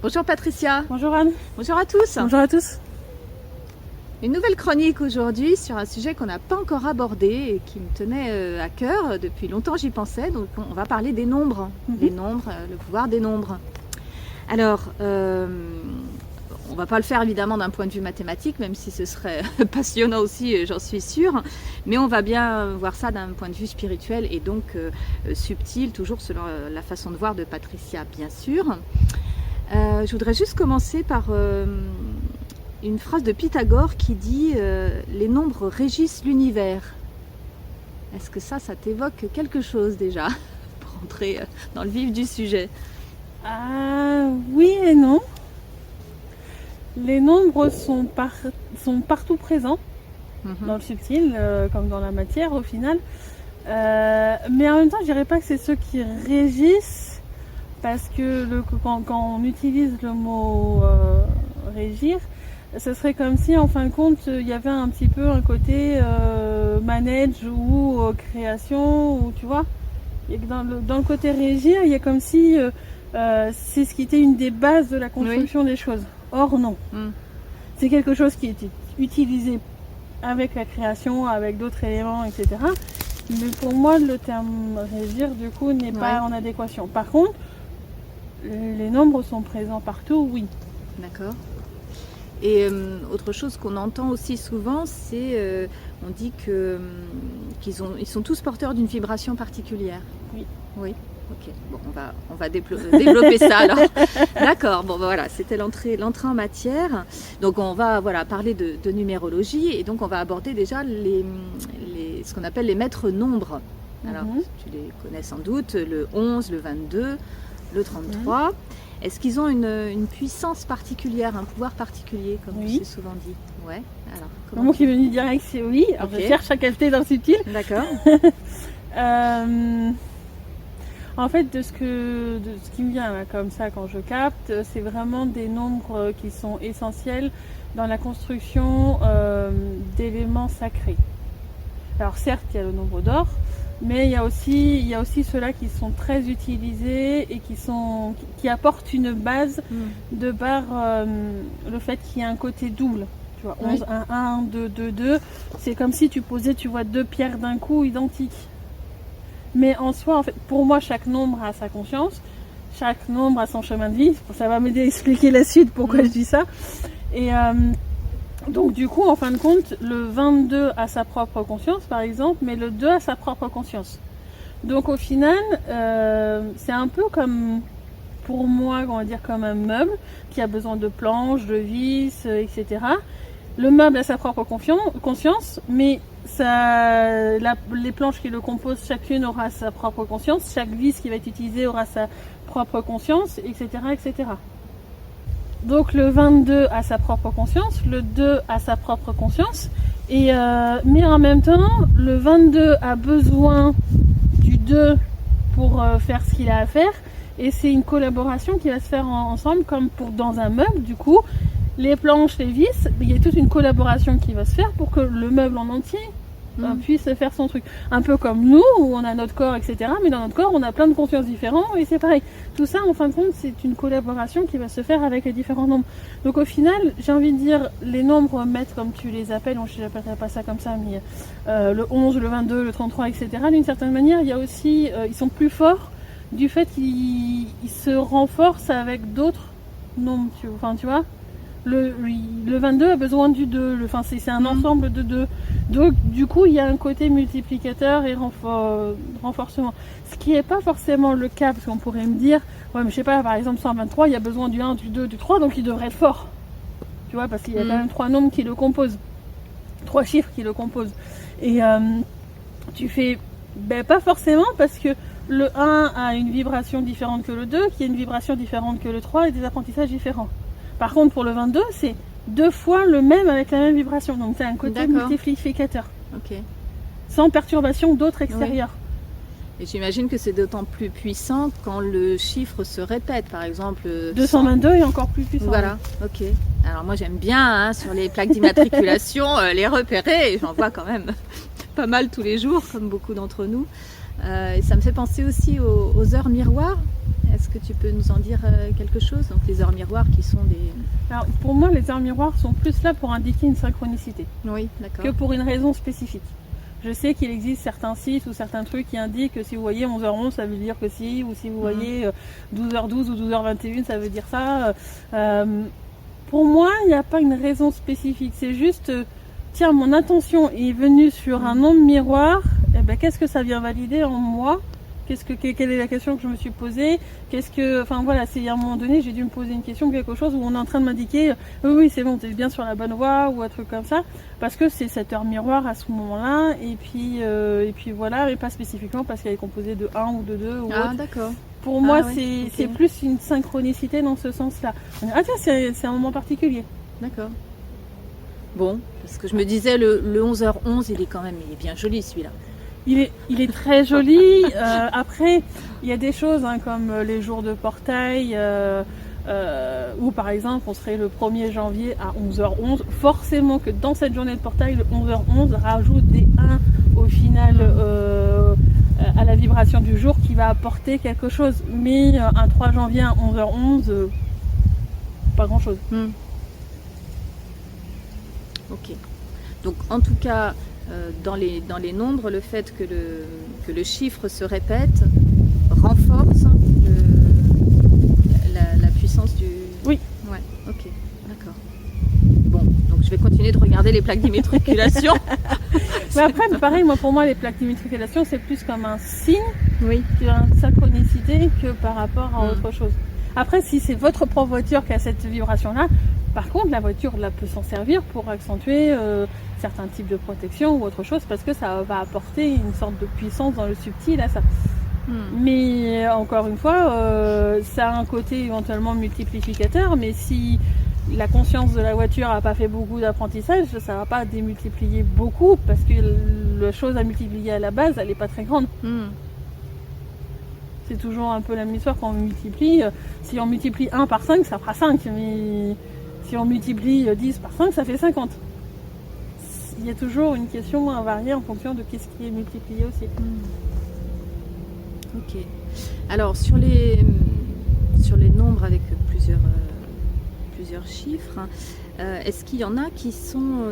Bonjour Patricia. Bonjour Anne. Bonjour à tous. Bonjour à tous. Une nouvelle chronique aujourd'hui sur un sujet qu'on n'a pas encore abordé et qui me tenait à cœur. Depuis longtemps j'y pensais, donc on va parler des nombres. Les nombres, le pouvoir des nombres. Alors, on va pas le faire évidemment d'un point de vue mathématique, même si ce serait passionnant aussi, j'en suis sûre. Mais on va bien voir ça d'un point de vue spirituel et donc subtil, toujours selon la façon de voir de Patricia, bien sûr. Je voudrais juste commencer par une phrase de Pythagore qui dit les nombres régissent l'univers. Est-ce que ça t'évoque quelque chose déjà, pour entrer dans le vif du sujet? Oui et non. Les nombres sont partout présents, dans le subtil, comme dans la matière au final. Mais en même temps, je dirais pas que c'est ceux qui régissent, parce que quand on utilise le mot régir, ce serait comme si en fin de compte il y avait un petit peu un côté manage ou création, ou tu vois. Et que dans le côté régir, il y a comme si c'est ce qui était une des bases de la construction des choses. Or non. C'est quelque chose qui est utilisé avec la création, avec d'autres éléments, etc. Mais pour moi, le terme régir, du coup, n'est pas en adéquation. Par contre, les nombres sont présents partout, oui. D'accord. Et autre chose qu'on entend aussi souvent, c'est on dit qu'ils sont tous porteurs d'une vibration particulière. Oui. Oui. Ok. Bon, on va développer ça alors. D'accord. Bon, voilà, c'était l'entrée en matière. Donc on va parler de numérologie et donc on va aborder déjà ce qu'on appelle les maîtres nombres. Alors tu les connais sans doute, le 11, le 22, le 33. Est-ce qu'ils ont une puissance particulière, un pouvoir particulier, comme c'est souvent dit? Ouais. Alors, le mot qui est venu direct, c'est oui. Alors je cherche à capter dans le subtil. D'accord. En fait, de ce qui me vient là, comme ça quand je capte, c'est vraiment des nombres qui sont essentiels dans la construction d'éléments sacrés. Alors certes, il y a le nombre d'or, mais il y a aussi ceux-là qui sont très utilisés et qui apportent une base de par le fait qu'il y a un côté double. Tu vois, 11, 1, 1, 2, 2, 2. C'est comme si tu posais, deux pierres d'un coup identiques. Mais en soi, en fait, pour moi, chaque nombre a sa conscience, chaque nombre a son chemin de vie. Ça va m'aider à expliquer la suite pourquoi je dis ça. Et donc du coup, en fin de compte, le 22 a sa propre conscience, par exemple, mais le 2 a sa propre conscience. Donc au final, c'est un peu comme, pour moi, on va dire comme un meuble qui a besoin de planches, de vis, etc. Le meuble a sa propre conscience, mais les planches qui le composent, chacune aura sa propre conscience, chaque vis qui va être utilisée aura sa propre conscience, etc., etc. Donc le 22 a sa propre conscience, le 2 a sa propre conscience, mais en même temps, le 22 a besoin du 2 pour faire ce qu'il a à faire, et c'est une collaboration qui va se faire ensemble, comme dans un meuble, du coup. Les planches, les vis, il y a toute une collaboration qui va se faire pour que le meuble en entier puisse faire son truc. Un peu comme nous, où on a notre corps, etc. Mais dans notre corps, on a plein de consciences différentes et c'est pareil. Tout ça, en fin de compte, c'est une collaboration qui va se faire avec les différents nombres. Donc au final, j'ai envie de dire, les nombres maîtres, comme tu les appelles, je n'appellerai pas ça comme ça, mais le 11, le 22, le 33, etc. D'une certaine manière, il y a aussi, ils sont plus forts du fait qu'ils se renforcent avec d'autres nombres. Tu vois. Le 22 a besoin du 2, c'est un ensemble de 2. Donc du coup il y a un côté multiplicateur et renforcement. Ce qui n'est pas forcément le cas, parce qu'on pourrait me dire, ouais mais je sais pas, par exemple 123, il y a besoin du 1, du 2, du 3, donc il devrait être fort. Tu vois, parce qu'il y a quand même 3 nombres qui le composent. 3 chiffres qui le composent. Et tu fais, pas forcément, parce que le 1 a une vibration différente que le 2, qui a une vibration différente que le 3 et des apprentissages différents. Par contre, pour le 22, c'est 2 fois le même avec la même vibration. Donc, c'est un côté multiplicateur. Ok. Sans perturbation d'autres extérieurs. Et j'imagine que c'est d'autant plus puissant quand le chiffre se répète. Par exemple, 222 est encore plus puissant. Voilà, ok. Alors moi, j'aime bien, sur les plaques d'immatriculation, les repérer. Et j'en vois quand même pas mal tous les jours, comme beaucoup d'entre nous. Et ça me fait penser aussi aux heures miroirs. Est-ce que tu peux nous en dire quelque chose? Donc les heures miroirs qui sont des... Alors pour moi, les heures miroirs sont plus là pour indiquer une synchronicité Oui, d'accord. que pour une raison spécifique. Je sais qu'il existe certains sites ou certains trucs qui indiquent que si vous voyez 11h11, ça veut dire que si, ou si vous voyez 12h12 ou 12h21, ça veut dire ça. Pour moi, il n'y a pas une raison spécifique. C'est juste, tiens, mon attention est venue sur un nombre miroir, et ben, qu'est-ce que ça vient valider en moi? Quelle est la question que je me suis posée? Enfin voilà, c'est à un moment donné, j'ai dû me poser une question, quelque chose où on est en train de m'indiquer, oui, c'est bon, t'es bien sur la bonne voie, ou un truc comme ça, parce que c'est cette heure miroir à ce moment-là, et puis voilà, mais pas spécifiquement parce qu'elle est composée de 1 ou de 2 ou Ah, autre. d'accord. Pour moi, oui, c'est plus une synchronicité dans ce sens-là. Ah tiens, c'est un moment particulier. D'accord. Bon, parce que je me disais, le 11h11, il est bien joli celui-là. Il est très joli. Après, il y a des choses comme les jours de portail, où par exemple on serait le 1er janvier à 11h11. Forcément que dans cette journée de portail, le 11h11 rajoute des 1 au final à la vibration du jour qui va apporter quelque chose. Mais un 3 janvier à 11h11, pas grand-chose. Ok. Donc en tout cas... dans les nombres, le fait que le chiffre se répète renforce la puissance du... Oui. Ouais, ok, d'accord. Bon, donc je vais continuer de regarder les plaques d'immatriculation. Mais après, pareil, pour moi, les plaques d'immatriculation, c'est plus comme un signe, oui, une synchronicité que par rapport à autre chose. Après, si c'est votre propre voiture qui a cette vibration-là, par contre, la voiture peut s'en servir pour accentuer certains types de protection ou autre chose, parce que ça va apporter une sorte de puissance dans le subtil à ça. Mais encore une fois, ça a un côté éventuellement multiplicateur, mais si la conscience de la voiture n'a pas fait beaucoup d'apprentissage, ça ne va pas démultiplier beaucoup, parce que la chose à multiplier à la base, elle n'est pas très grande. C'est toujours un peu la même histoire quand on multiplie. Si on multiplie 1 par 5, ça fera 5, mais si on multiplie 10 par 5, ça fait 50. Il y a toujours une question à varier en fonction de qu'est-ce qui est multiplié aussi. Ok. Alors sur les nombres avec plusieurs chiffres, est-ce qu'il y en a qui sont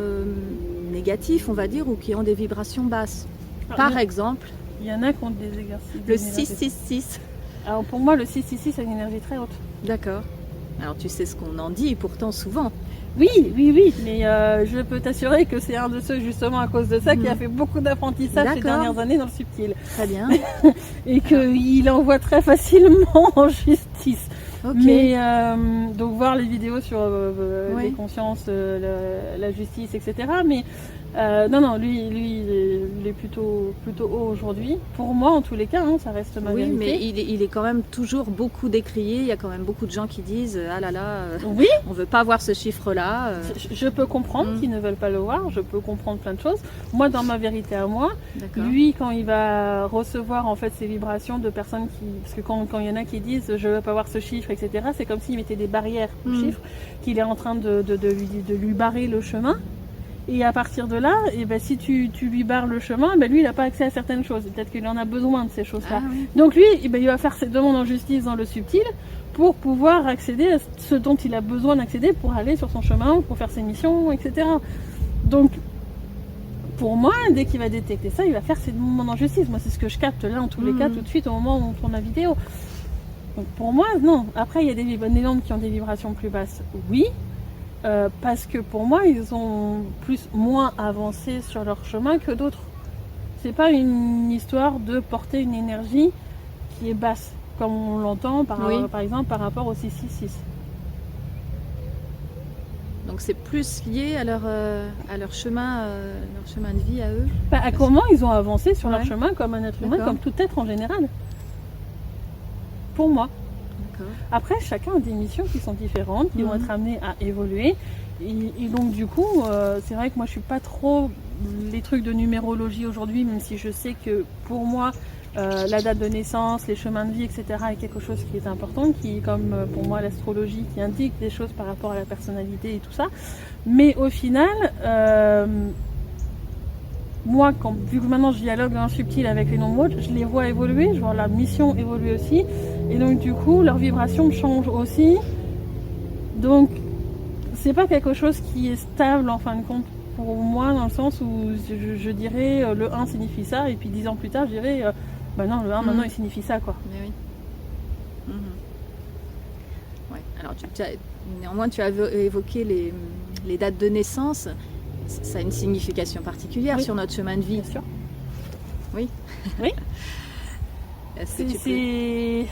négatifs, on va dire, ou qui ont des vibrations basses? Par exemple, il y en a qui ont des exercices. Le 666. Alors pour moi, le 666 a une énergie très haute. D'accord. Alors tu sais ce qu'on en dit pourtant souvent. Oui, mais je peux t'assurer que c'est un de ceux justement à cause de ça qui a fait beaucoup d'apprentissage ces dernières années dans le subtil. Très bien. Et qu'il envoie très facilement en justice. Okay. Mais donc voir les vidéos sur les consciences, la justice, etc. Mais non, lui il est plutôt haut aujourd'hui. Pour moi, en tous les cas, ça reste ma vérité. Oui, mais il est quand même toujours beaucoup décrié. Il y a quand même beaucoup de gens qui disent ah là là, oui, on veut pas voir ce chiffre-là. Je peux comprendre qu'ils ne veulent pas le voir. Je peux comprendre plein de choses. Moi, dans ma vérité à moi, lui, quand il va recevoir en fait ces vibrations de personnes parce que quand il y en a qui disent je veux pas voir ce chiffre, etc. C'est comme s'il mettait des barrières au chiffre, qu'il est en train de lui barrer le chemin. Et à partir de là, si tu lui barres le chemin, lui il n'a pas accès à certaines choses. Peut-être qu'il en a besoin de ces choses-là. Ah, oui. Donc lui, il va faire ses demandes en justice dans le subtil pour pouvoir accéder à ce dont il a besoin d'accéder pour aller sur son chemin, pour faire ses missions, etc. Donc pour moi, dès qu'il va détecter ça, il va faire ses demandes en justice. Moi, c'est ce que je capte là en tous les cas tout de suite au moment où on tourne la vidéo. Donc pour moi, non. Après, il y a des nombres qui ont des vibrations plus basses. Oui. Parce que pour moi, ils ont moins avancé sur leur chemin que d'autres. C'est pas une histoire de porter une énergie qui est basse, comme on l'entend par exemple par rapport au 666. Donc c'est plus lié à leur chemin de vie à eux. À comment ils ont avancé sur leur chemin comme un être humain, comme tout être en général. Pour moi. Après, chacun a des missions qui sont différentes, qui vont être amenées à évoluer. Et donc, du coup, c'est vrai que moi, je suis pas trop les trucs de numérologie aujourd'hui, même si je sais que pour moi, la date de naissance, les chemins de vie, etc. est quelque chose qui est important, qui, comme pour moi, l'astrologie, qui indique des choses par rapport à la personnalité et tout ça. Mais au final, moi, vu que maintenant je dialogue dans le subtil avec les nombres autres, je les vois évoluer, je vois leur mission évoluer aussi. Et donc du coup, leur vibration change aussi. Donc, c'est pas quelque chose qui est stable en fin de compte pour moi, dans le sens où je dirais le 1 signifie ça, et puis 10 ans plus tard, je dirais bah non, le 1 maintenant il signifie ça, quoi. Mais oui. Ouais. Alors, néanmoins, tu as évoqué les dates de naissance. Ça a une signification particulière sur notre chemin de vie. Bien sûr. Oui. Oui. Est-ce que tu peux...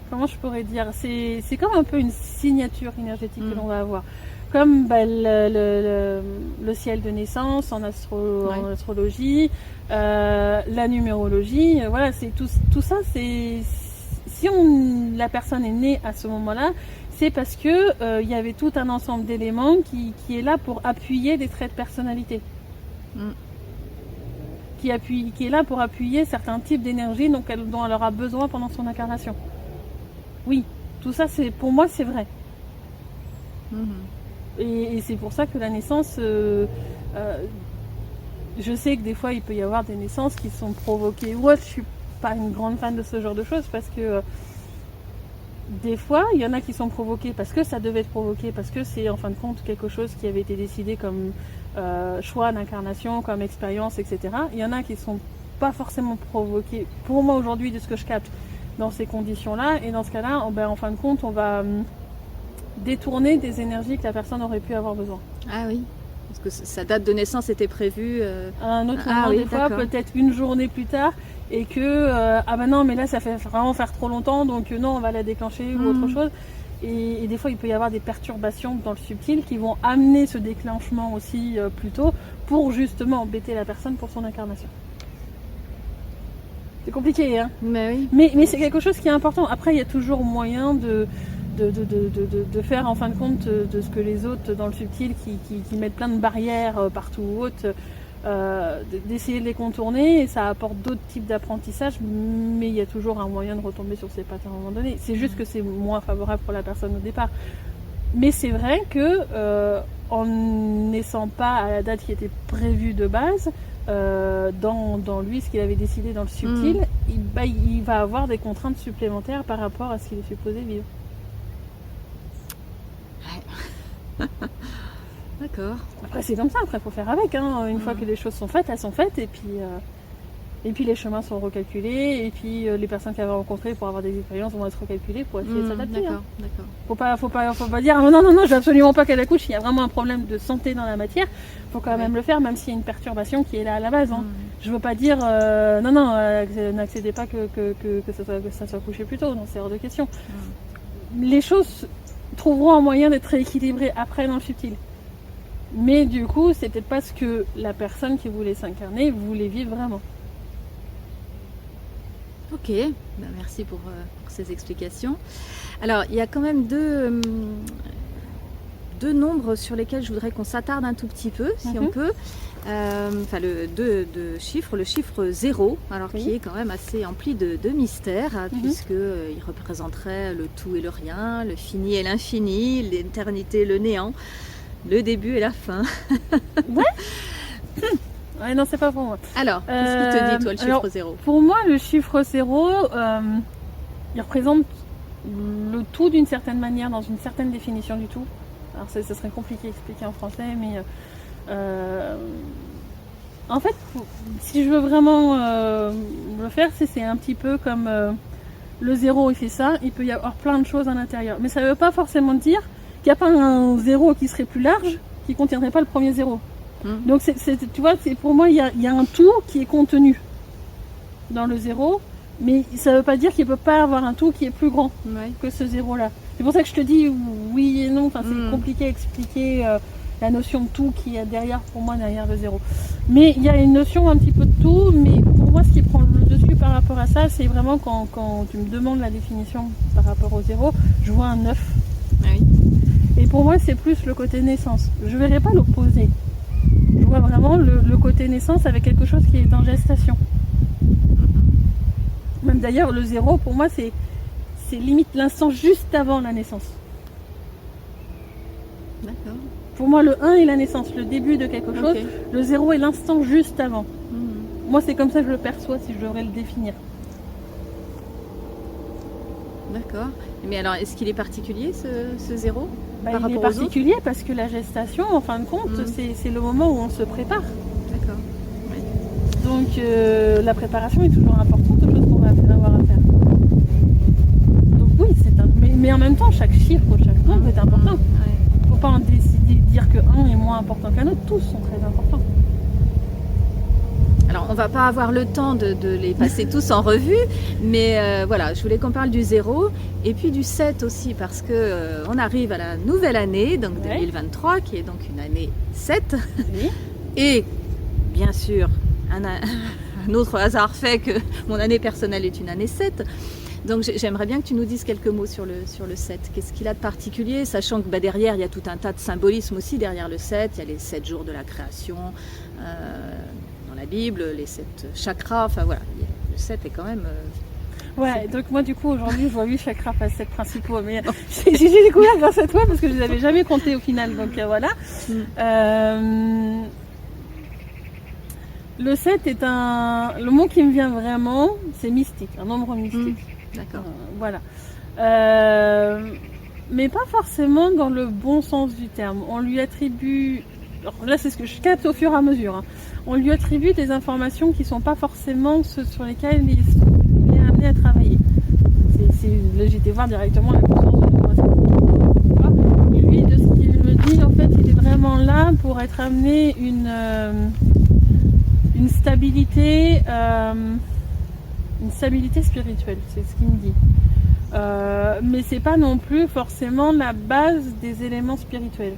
Comment je pourrais dire, c'est comme un peu une signature énergétique que l'on va avoir. Comme le ciel de naissance en astrologie, la numérologie, voilà, c'est tout ça, c'est si la personne est née à ce moment-là, c'est parce que il y avait tout un ensemble d'éléments qui est là pour appuyer des traits de personnalité. Qui est là pour appuyer certains types d'énergie dont elle aura besoin pendant son incarnation. Oui, tout ça, pour moi, c'est vrai. Et c'est pour ça que la naissance, je sais que des fois, il peut y avoir des naissances qui sont provoquées. Ouais, je suis pas une grande fan de ce genre de choses parce que des fois, il y en a qui sont provoquées parce que ça devait être provoqué, parce que c'est en fin de compte quelque chose qui avait été décidé comme choix d'incarnation, comme expérience, etc. Il y en a qui sont pas forcément provoquées, pour moi aujourd'hui, de ce que je capte, dans ces conditions-là. Et dans ce cas-là, en fin de compte, on va détourner des énergies que la personne aurait pu avoir besoin. Ah oui, parce que sa date de naissance était prévue à un autre moment, des fois, peut-être une journée plus tard, et que ah ben non, mais là ça fait vraiment faire trop longtemps, donc non, on va la déclencher ou autre chose. Et des fois, il peut y avoir des perturbations dans le subtil qui vont amener ce déclenchement aussi plus tôt pour justement embêter la personne pour son incarnation. C'est compliqué, hein. Mais oui. Mais c'est quelque chose qui est important. Après, il y a toujours moyen de faire en fin de compte de ce que les autres dans le subtil qui mettent plein de barrières partout ou autre, d'essayer de les contourner, et ça apporte d'autres types d'apprentissage, mais il y a toujours un moyen de retomber sur ces patterns à un moment donné. C'est juste que c'est moins favorable pour la personne au départ. Mais c'est vrai que en naissant pas à la date qui était prévue de base, dans lui, ce qu'il avait décidé dans le subtil, il va avoir des contraintes supplémentaires par rapport à ce qu'il est supposé vivre. D'accord. Après, c'est comme ça, après, il faut faire avec. Hein. Une fois que les choses sont faites, elles sont faites, et puis les chemins sont recalculés, et puis les personnes qu'elle va rencontrer pour avoir des expériences vont être recalculées pour essayer de s'adapter. D'accord. Faut pas dire non, je veux absolument pas qu'elle accouche. Il y a vraiment un problème de santé dans la matière. Faut quand même le faire, même s'il y a une perturbation qui est là à la base. Hein. Je veux pas dire n'accédez pas que ça soit couché plus tôt. Non, c'est hors de question. Les choses trouveront un moyen d'être rééquilibrées après dans le subtil. Mais du coup, c'est peut-être pas ce que la personne qui voulait s'incarner voulait vivre vraiment. Ok, merci pour ces explications. Alors, il y a quand même deux nombres sur lesquels je voudrais qu'on s'attarde un tout petit peu, si on peut. Deux chiffres. Le chiffre 0, alors qui est quand même assez empli de mystère, puisqu'il représenterait le tout et le rien, le fini et l'infini, l'éternité et le néant, le début et la fin. Ouais, non, c'est pas pour moi. Alors, qu'est-ce qui te dit, toi, le chiffre 0 ? Pour moi, le chiffre 0, il représente le tout d'une certaine manière, dans une certaine définition du tout. Alors, ça serait compliqué à expliquer en français, mais en fait, si je veux vraiment le faire, c'est un petit peu comme le 0, il fait ça, il peut y avoir plein de choses à l'intérieur. Mais ça ne veut pas forcément dire qu'il n'y a pas un 0 qui serait plus large, qui ne contiendrait pas le premier 0. Donc, tu vois, pour moi, il y a un tout qui est contenu dans le 0, mais ça ne veut pas dire qu'il ne peut pas avoir un tout qui est plus grand que ce 0-là. C'est pour ça que je te dis oui et non, enfin, c'est compliqué à expliquer la notion de tout qui est derrière, pour moi, derrière le 0. Mais il y a une notion un petit peu de tout, mais pour moi, ce qui prend le dessus par rapport à ça, c'est vraiment quand tu me demandes la définition par rapport au 0, je vois un 9. Et pour moi, c'est plus le côté naissance. Je ne verrai pas l'opposé. Je vois vraiment le côté naissance avec quelque chose qui est en gestation. Même d'ailleurs, le 0, pour moi, c'est limite l'instant juste avant la naissance. D'accord. Pour moi, le 1 est la naissance, le début de quelque chose. Ok. Le 0 est l'instant juste avant. Mhm. Moi, c'est comme ça que je le perçois si je devrais le définir. D'accord. Mais alors, est-ce qu'il est particulier ce 0 Bah, par il est rapport aux autres? particulier parce que la gestation, en fin de compte, Mhm. c'est le moment où on se prépare. D'accord. Donc la préparation est toujours importante aux choses qu'on va avoir à faire. Donc oui, mais en même temps, chaque chiffre, chaque nombre est important. Ouais. Il ne faut pas en décider de dire que un est moins important qu'un autre, tous sont très importants. Alors, on va pas avoir le temps de les passer tous en revue, mais voilà, je voulais qu'on parle du 0 et puis du 7 aussi, parce que on arrive à la nouvelle année, donc Ouais. 2023, qui est donc une année 7, Oui. et bien sûr, un autre hasard fait que mon année personnelle est une année 7. Donc j'aimerais bien que tu nous dises quelques mots sur le 7. Qu'est-ce qu'il a de particulier, sachant que derrière, il y a tout un tas de symbolisme aussi derrière le 7. Il y a les 7 jours de la création dans la Bible, les 7 chakras, enfin voilà. Le 7 est quand même... Ouais, donc moi du coup aujourd'hui je vois 8 chakras, pas 7 principaux, mais j'ai découvert grâce à toi parce que je les avais jamais comptés au final, donc voilà. Le 7 est le mot qui me vient vraiment, c'est mystique, un nombre mystique. D'accord. Voilà. Mais pas forcément dans le bon sens du terme. On lui attribue, alors là c'est ce que je capte au fur et à mesure, hein. On lui attribue des informations qui sont pas forcément ceux sur lesquelles il est amené à travailler. Là j'étais voir directement la conscience de moi. Et lui, de ce qu'il me dit, en fait, il est vraiment là pour être amené une stabilité spirituelle, c'est ce qu'il me dit. Mais c'est pas non plus forcément la base des éléments spirituels.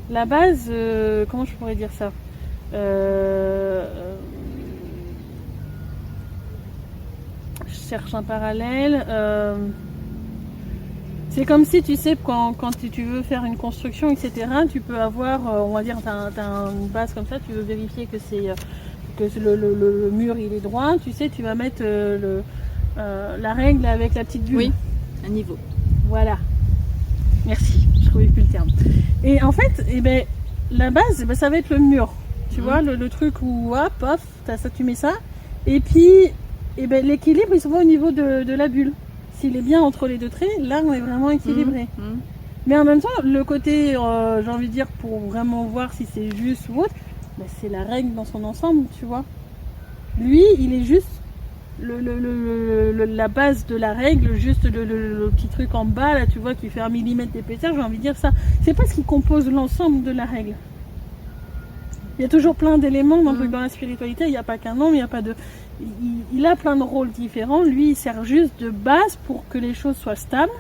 La base, comment je pourrais dire ça? Je cherche un parallèle. C'est comme si, tu sais, quand tu veux faire une construction, etc., tu peux avoir, on va dire, t'as une base comme ça, tu veux vérifier que le mur il est droit, tu sais, tu vas mettre la règle avec la petite bulle. Oui, un niveau. Voilà. Merci, je trouvais plus le terme. Et en fait, la base, ça va être le mur. Tu vois, le truc où, hop, pof, ça, tu mets ça. Et puis, l'équilibre, il se voit au niveau de la bulle. S'il est bien entre les deux traits, là, on est vraiment équilibré. Mais en même temps, le côté, j'ai envie de dire, pour vraiment voir si c'est juste ou autre, c'est la règle dans son ensemble, tu vois. Lui, il est juste la base de la règle, juste le petit truc en bas, là, tu vois, qui fait 1 millimètre d'épaisseur, j'ai envie de dire ça. C'est pas ce qui compose l'ensemble de la règle. Il y a toujours plein d'éléments dans la spiritualité, il n'y a pas qu'un nombre, il n'y a pas de... Il a plein de rôles différents, lui, il sert juste de base pour que les choses soient stables.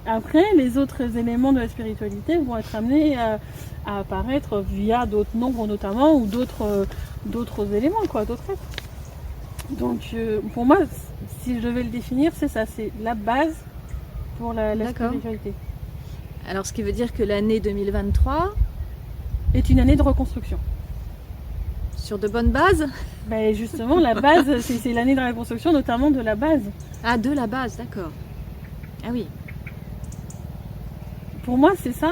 Après, les autres éléments de la spiritualité vont être amenés à apparaître via d'autres nombres notamment, ou d'autres éléments, quoi, d'autres êtres. Donc, pour moi, si je devais le définir, c'est ça, c'est la base pour la spiritualité. Alors, ce qui veut dire que l'année 2023 est une année de reconstruction. Sur de bonnes bases? Justement, la base, c'est l'année de la reconstruction, notamment de la base. Ah, de la base, d'accord. Ah oui. Pour moi, c'est ça.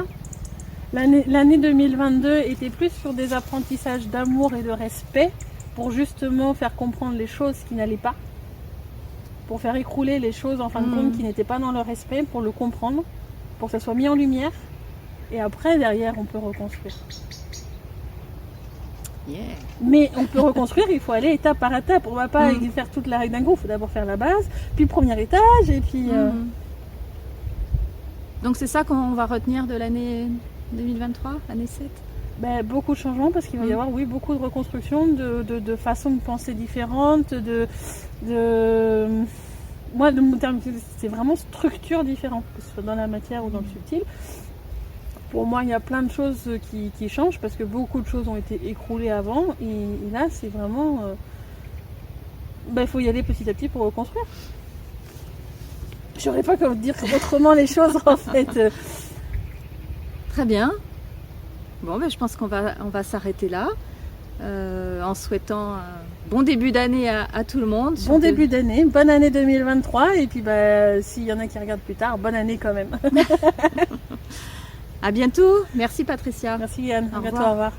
L'année 2022 était plus sur des apprentissages d'amour et de respect pour justement faire comprendre les choses qui n'allaient pas, pour faire écrouler les choses en fin de compte qui n'étaient pas dans le respect, pour le comprendre, pour que ça soit mis en lumière. Et après, derrière, on peut reconstruire. Yeah. Mais on peut reconstruire, il faut aller étape par étape. On ne va pas faire toute la règle d'un coup, il faut d'abord faire la base, puis le premier étage, et puis... Donc c'est ça qu'on va retenir de l'année 2023, l'année 7? Beaucoup de changements parce qu'il va y avoir beaucoup de reconstruction, de façons de penser différentes, moi le mot terme c'est vraiment structure différente, que ce soit dans la matière ou dans le subtil. Pour moi il y a plein de choses qui changent parce que beaucoup de choses ont été écroulées avant et là c'est vraiment il faut y aller petit à petit pour reconstruire. Je saurais pas comment dire autrement les choses en fait. Très bien. Bon, je pense qu'on va s'arrêter là, en souhaitant un bon début d'année à tout le monde. Bon début d'année, bonne année 2023, et puis s'il y en a qui regardent plus tard, bonne année quand même. À bientôt. Merci Patricia. Merci Yann, Au à bientôt, revoir. au revoir.